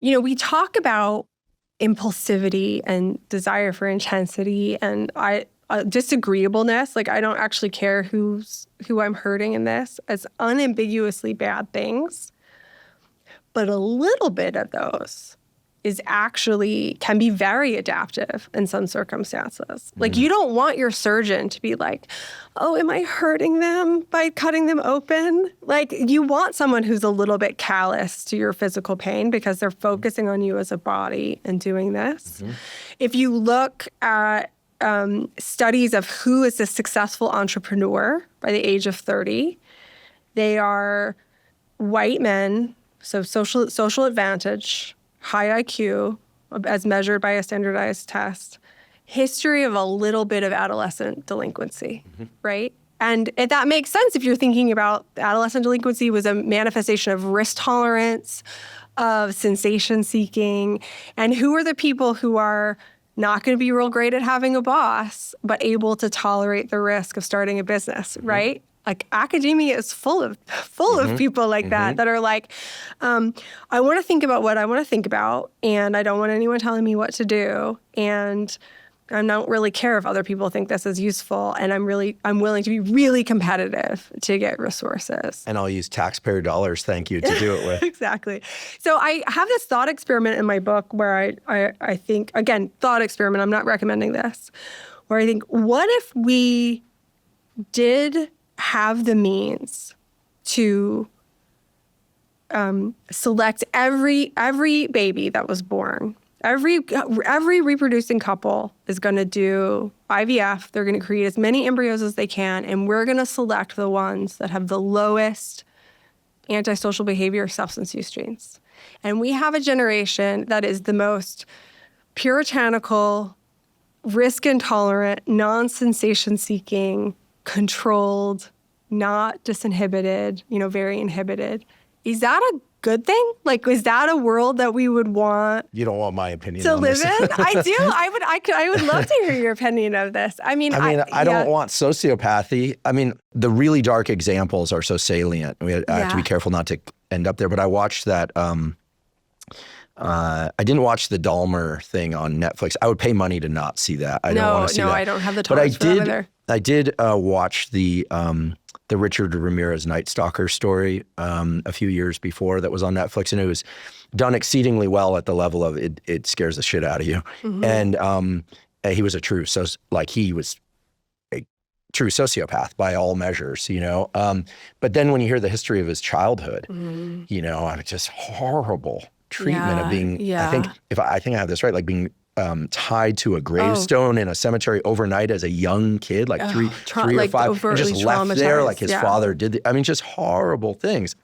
we talk about impulsivity and desire for intensity and disagreeableness. Like, I don't actually care who I'm hurting in this, as unambiguously bad things. But a little bit of those can be very adaptive in some circumstances. Like, you don't want your surgeon to be like, oh, am I hurting them by cutting them open? Like, you want someone who's a little bit callous to your physical pain because they're focusing on you as a body and doing this. If you look at studies of who is a successful entrepreneur by the age of 30, they are white men, so social advantage, high IQ, as measured by a standardized test, history of a little bit of adolescent delinquency, right? And that makes sense if you're thinking about adolescent delinquency was a manifestation of risk tolerance, of sensation seeking, and who are the people who are not going to be real great at having a boss, but able to tolerate the risk of starting a business, right? Like, academia is full of people like that are like, I want to think about what I want to think about, and I don't want anyone telling me what to do, and I don't really care if other people think this is useful, and I'm willing to be really competitive to get resources. And I'll use taxpayer dollars, thank you, to do it with. Exactly. So I have this thought experiment in my book where I think, again, thought experiment, I'm not recommending this, where I think, what if we did have the means to select every baby that was born. Every reproducing couple is going to do IVF. They're going to create as many embryos as they can, and we're going to select the ones that have the lowest antisocial behavior substance use genes. And we have a generation that is the most puritanical, risk intolerant, non-sensation seeking, controlled, not disinhibited, very inhibited. Is that a good thing? Like, is that a world that we would want? You don't want my opinion to on live this. in? I do. I would love to hear your opinion of this. I don't want sociopathy. I mean, the really dark examples are so salient. I have to be careful not to end up there. But I watched that. I didn't watch the Dahmer thing on Netflix. I would pay money to not see that. I don't want to see that. No, I don't have the tolerance for that either. I did watch the Richard Ramirez Night Stalker story a few years before that was on Netflix, and it was done exceedingly well at the level of it scares the shit out of you. And he was a true sociopath by all measures, But then when you hear the history of his childhood, just horrible treatment of being. I think I have this right, like being tied to a gravestone in a cemetery overnight as a young kid, like three or five, and just left there like his father did. Just horrible things.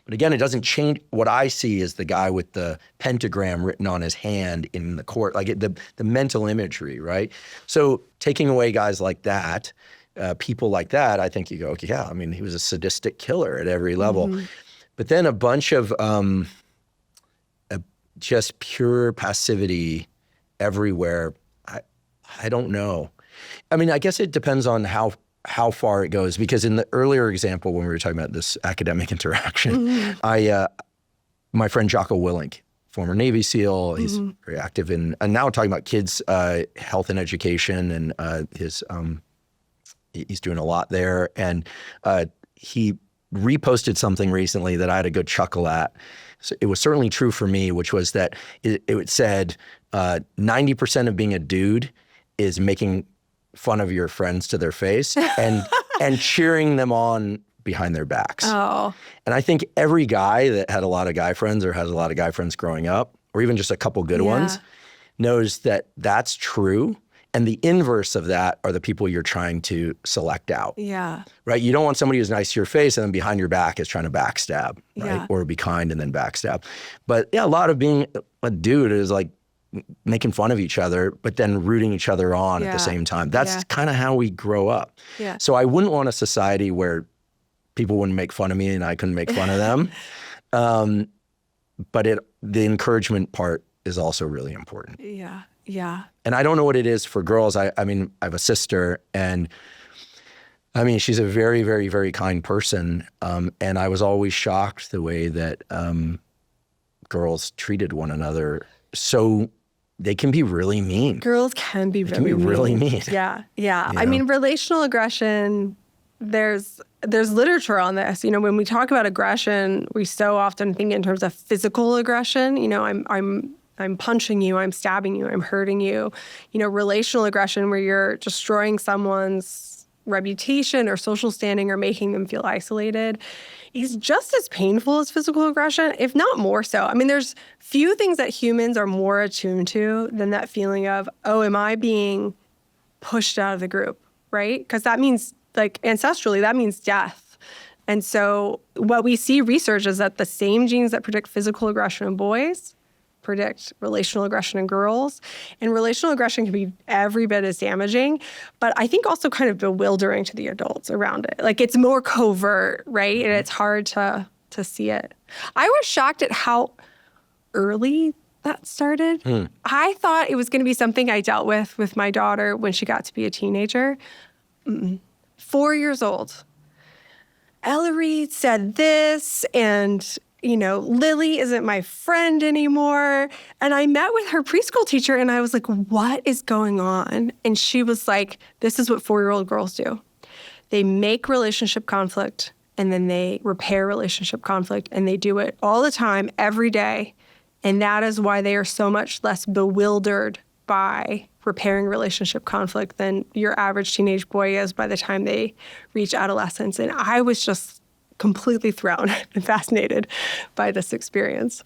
But again, it doesn't change. What I see is the guy with the pentagram written on his hand in the court, like the mental imagery, right? So taking away guys like that, people like that, I think you go, okay, yeah, he was a sadistic killer at every level. But then a bunch of just pure passivity everywhere. I don't know. I guess it depends on how far it goes, because in the earlier example when we were talking about this academic interaction, my friend Jocko Willink, former Navy SEAL, he's very active and now talking about kids' health and education, and he's doing a lot there. And he reposted something recently that I had a good chuckle at. So it was certainly true for me, which was that it said 90% of being a dude is making fun of your friends to their face and cheering them on behind their backs. Oh. And I think every guy that had a lot of guy friends or has a lot of guy friends growing up, or even just a couple good ones, knows that that's true. And the inverse of that are the people you're trying to select out. Yeah. Right? You don't want somebody who's nice to your face and then behind your back is trying to backstab, right? Yeah. Or be kind and then backstab. But yeah, a lot of being a dude is like making fun of each other, but then rooting each other on at the same time. That's kind of how we grow up. Yeah. So I wouldn't want a society where people wouldn't make fun of me and I couldn't make fun of them. But the encouragement part is also really important. Yeah. Yeah. And I don't know what it is for girls. I have a sister, and she's a very, very, very kind person. And I was always shocked the way that girls treated one another. So they can be really mean. Girls can be really mean. Yeah, yeah. You I know? mean, relational aggression, there's literature on this. You know, when we talk about aggression, we so often think in terms of physical aggression. You know, I'm punching you, I'm stabbing you, I'm hurting you. You know, relational aggression where you're destroying someone's reputation or social standing or making them feel isolated is just as painful as physical aggression, if not more so. I mean, there's few things that humans are more attuned to than that feeling of, oh, am I being pushed out of the group, right? Because that means, like, ancestrally, that means death. And so what we see research is that the same genes that predict physical aggression in boys predict relational aggression in girls. And relational aggression can be every bit as damaging, but I think also kind of bewildering to the adults around it. Like, it's more covert, right? And it's hard to see it. I was shocked at how early that started. I thought it was going to be something I dealt with my daughter when she got to be a teenager. 4 years old. Ellery said this, and you know, Lily isn't my friend anymore. And I met with her preschool teacher and I was like, what is going on? And she was like, this is what 4-year-old girls do. They make relationship conflict and then they repair relationship conflict, and they do it all the time, every day. And that is why they are so much less bewildered by repairing relationship conflict than your average teenage boy is by the time they reach adolescence. And I was just completely thrown and fascinated by this experience.